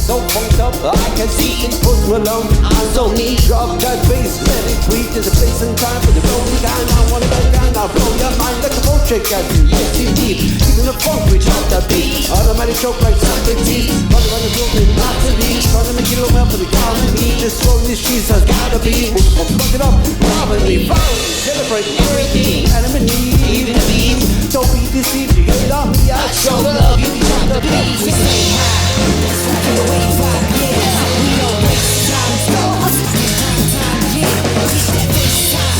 so funked up I can see in Post Malone. I don't need drop that bass, let it tweet. There's a place and time for the rolling kind. I wanna go down, I'll blow your mind like a boat trick at you. Yes indeed, even the funk which off the beat. Automatic choke like something deep. Running on the building, not to be. Trying to make it look well for the economy. Just throwing this cheese has gotta be. Fuck it up, probably fine. Celebrate everything, anonymity, even the beat. Don't be deceived, you get it on me. I show the love, you can drop the beat. We say hi, that's right for the way you vibe, yeah. We don't waste time, go. Time, yeah. It's that bass time,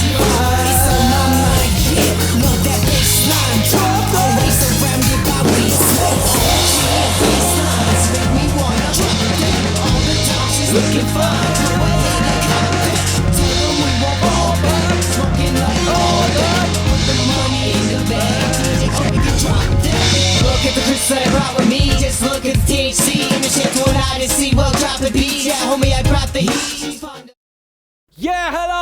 it's on my mind, yeah. Love that bass line, drop. Always surrounded by beats, bass lines make me wanna drop them. All the time she's looking fine. Go ahead and comment. Tell them we won't fall back. Smoking like all that. Put the money in the bag. You can drop them. Look at the percent right with me. Just look at the THC. And the shit what I didn't see. Well, drop the beat. Yeah, homie, I brought the heat. Yeah, hello.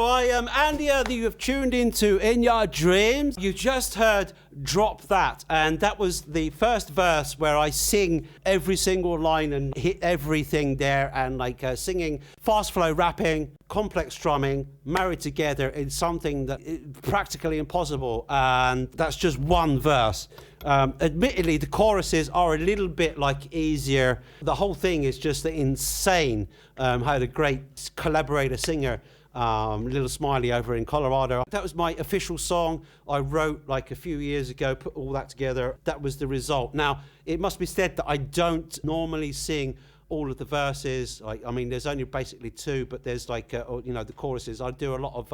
I am Andia that you have tuned into In Your Dreams. You just heard Drop That, and that was the first verse where I sing every single line and hit everything there, and like singing fast flow rapping, complex drumming, married together in something that is practically impossible, and that's just one verse. Admittedly, the choruses are a little bit like easier. The whole thing is just insane. How the great collaborator singer, Little Smiley over in Colorado. That was my official song I wrote like a few years ago, put all that together. That was the result. Now, it must be said that I don't normally sing all of the verses. I mean, there's only basically two, but there's like, the choruses. I do a lot of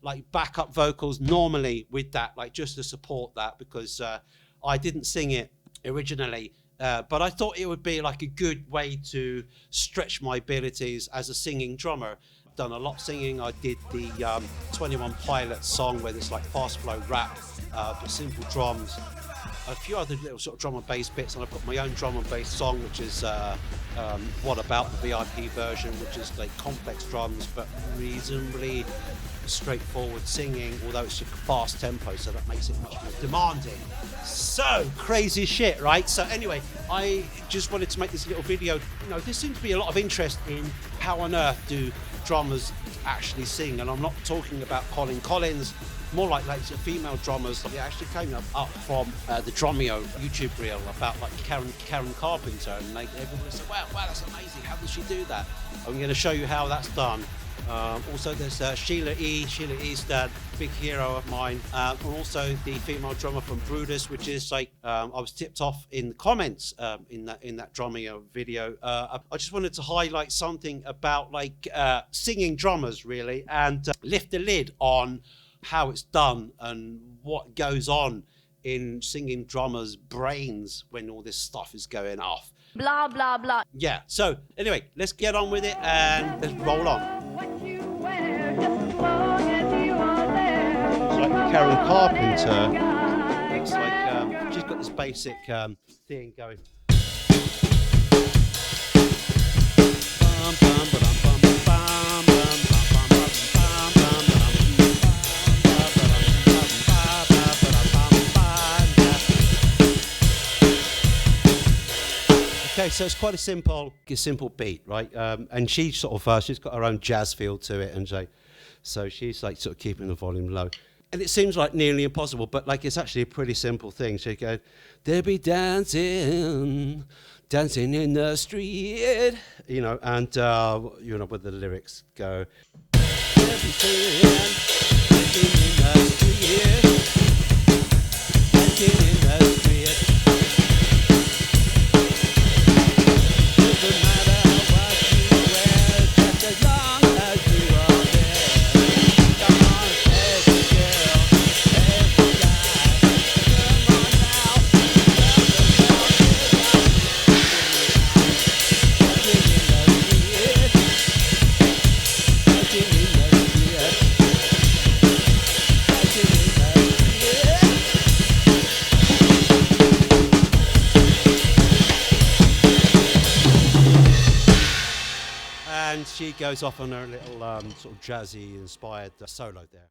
like backup vocals normally with that, like just to support that, because I didn't sing it originally. But I thought it would be like a good way to stretch my abilities as a singing drummer. I've done a lot of singing. I did the 21 Pilots song where there's like fast flow rap, but simple drums. A few other little sort of drum and bass bits, and I've got my own drum and bass song, which is What About, the VIP version, which is like complex drums, but reasonably straightforward singing, although it's a fast tempo, so that makes it much more demanding. So crazy shit, right? So anyway, I just wanted to make this little video. There seems to be a lot of interest in how on earth do drummers actually sing, and I'm not talking about Colin Collins, more like female drummers. It actually came up from the Drumeo YouTube reel about like Karen Carpenter, and like everyone said, wow, that's amazing, how does she do that? I'm going to show you how that's done. Also there's Sheila Eastad, big hero of mine, and also the female drummer from Brutus, which is like I was tipped off in the comments in that Drumeo video. I just wanted to highlight something about like singing drummers really, and lift the lid on how it's done and what goes on in singing drummers' brains when all this stuff is going off. Blah, blah, blah. Yeah, so anyway, let's get on with it and let's roll on. It's like Karen Carpenter. It's like, she's got this basic thing going. Okay, so it's quite a simple beat, right? And she sort of, she's got her own jazz feel to it, and so she's like sort of keeping the volume low. And it seems like nearly impossible, but like it's actually a pretty simple thing. She goes, "They'll be dancing in the street," and where the lyrics go. "They'll be dancing in the street, dancing in the street." And she goes off on her little sort of jazzy inspired solo there.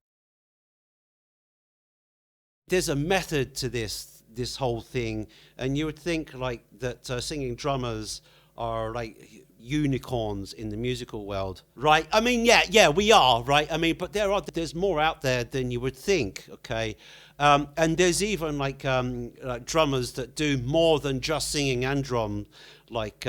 There's a method to this whole thing, and you would think like that singing drummers are like unicorns in the musical world, right? I mean, yeah, we are, right? I mean, but there's more out there than you would think, okay? And there's even like drummers that do more than just singing and drum, like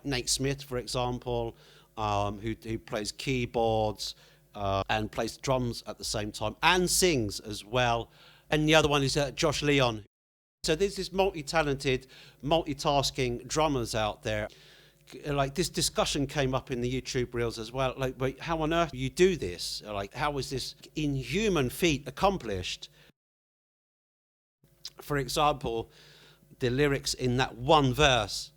Nate Smith, for example, who plays keyboards and plays drums at the same time and sings as well. And the other one is Josh Dion. So there's this multi-talented, multitasking drummers out there. Like this discussion came up in the YouTube reels as well. Like, wait, how on earth do you do this? Like, how was this inhuman feat accomplished? For example, the lyrics in that one verse.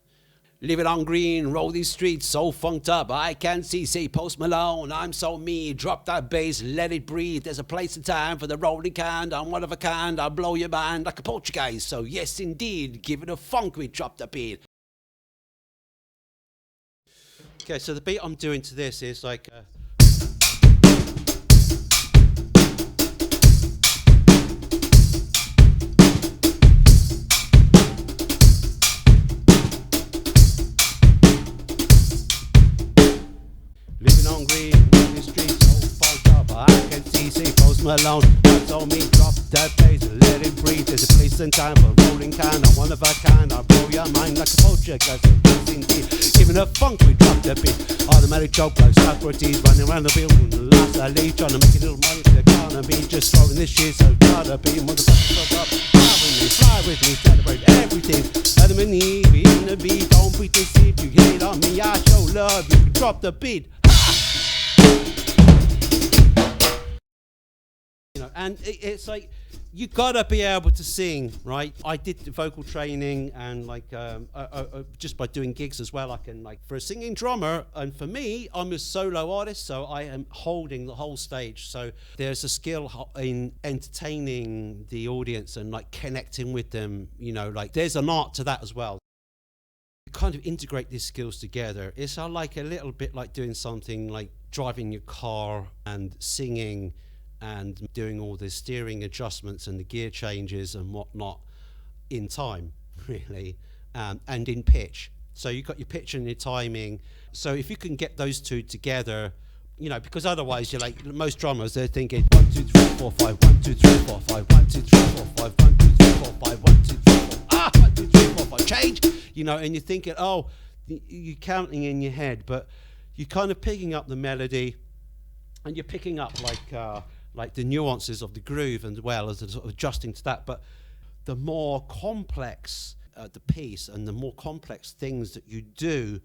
Living on green, roll these streets so funked up. I can't see Post Malone. I'm so me. Drop that bass, let it breathe. There's a place and time for the rolling kind. I'm one of a kind. I'll blow your mind like a Portuguese. So yes, indeed, give it a funk. We drop the beat. Okay, so the beat I'm doing to this is like. Living on green, on the streets, so funked up. I can see Post Malone. That's on me, drop that bass, let it breathe. There's a place and time for rolling kind. I'm one of a kind, I'll blow your mind like a Portuguese. Yes, indeed. Giving a funk, we drop the beat. Automatic joke like Socrates, running around the building. Last I leave, trying to make a little money for the economy. Just throwing this shit, so gotta be motherfuckers up. Fly with me, celebrate everything. Adam and Eve, in the beat, don't be deceived. You hate on me, I show love. You can drop the beat. You know, and it's like you gotta be able to sing, right? I did the vocal training and like just by doing gigs as well, I can like for a singing drummer. And for me, I'm a solo artist, so I am holding the whole stage. So there's a skill in entertaining the audience and like connecting with them. You know, like there's an art to that as well. You kind of integrate these skills together. It's like a little bit like doing something like driving your car and singing and doing all the steering adjustments and the gear changes and whatnot in time, really, and in pitch. So you've got your pitch and your timing. So if you can get those two together, you know, because otherwise you're like most drummers, they're thinking 1, 2, 3, 4, 5, 1, 2, 3, 4, 5, 1, 2, 3, 4, 5, 1, 2, 3, 4, 5, 1, 2, 3, 4, 1, 2, 3, 4, 5, change, you know, and you're thinking, oh, you're counting in your head, but you're kind of picking up the melody and you're picking up like the nuances of the groove as well as sort of adjusting to that. But the more complex the piece and the more complex things that you do,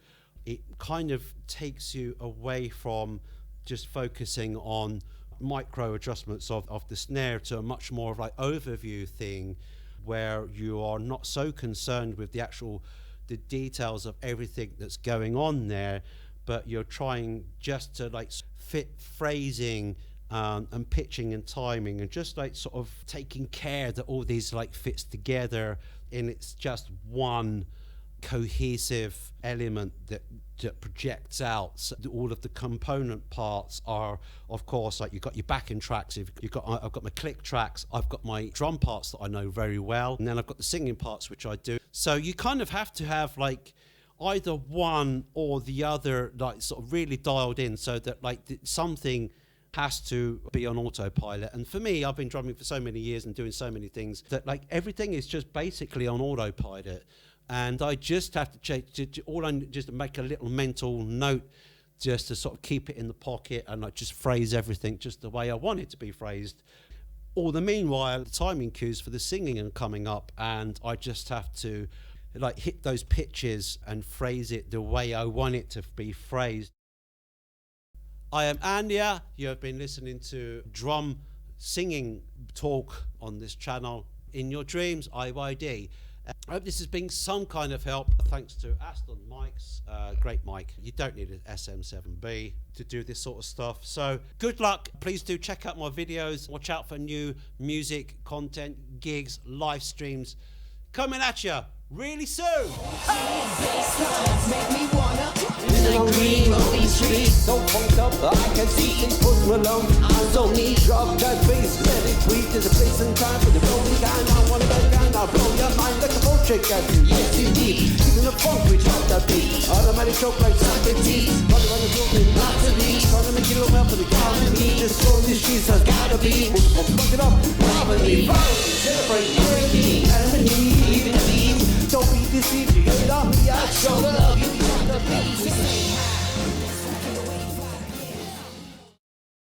it kind of takes you away from just focusing on micro adjustments of the snare to a much more of like overview thing where you are not so concerned with the details of everything that's going on there, but you're trying just to like fit phrasing and pitching and timing and just like sort of taking care that all these like fits together and it's just one cohesive element that projects out. So all of the component parts are, of course, like you've got your backing tracks, I've got my click tracks, I've got my drum parts that I know very well, and then I've got the singing parts which I do. So you kind of have to have like either one or the other like sort of really dialed in so that like something has to be on autopilot. And for me, I've been drumming for so many years and doing so many things that like everything is just basically on autopilot. And I just have to just make a little mental note just to sort of keep it in the pocket and like just phrase everything just the way I want it to be phrased. All the meanwhile, the timing cues for the singing are coming up and I just have to like hit those pitches and phrase it the way I want it to be phrased. I am Andia. You have been listening to drum singing talk on this channel. In your dreams, IYD. I hope this has been some kind of help. Thanks to Aston Mics, great mic. You don't need an SM7B to do this sort of stuff. So good luck. Please do check out my videos. Watch out for new music, content, gigs, live streams coming at you really soon. Green, rolling streets, so funked up, I can see Post Malone. I'm so neat, drop that bass, let it breathe. There's a place and time for the rolling kind. I wanna go down, I'll blow your mind like a Portuguese. Yes, indeed. Even the funk we drop that beat. Automatic choke like Socrates. Running around the building, lots of these. Trying to make it look well for the economy. This flow, these streets has gotta be. We'll fuck it up, harmony, celebrate, breaking.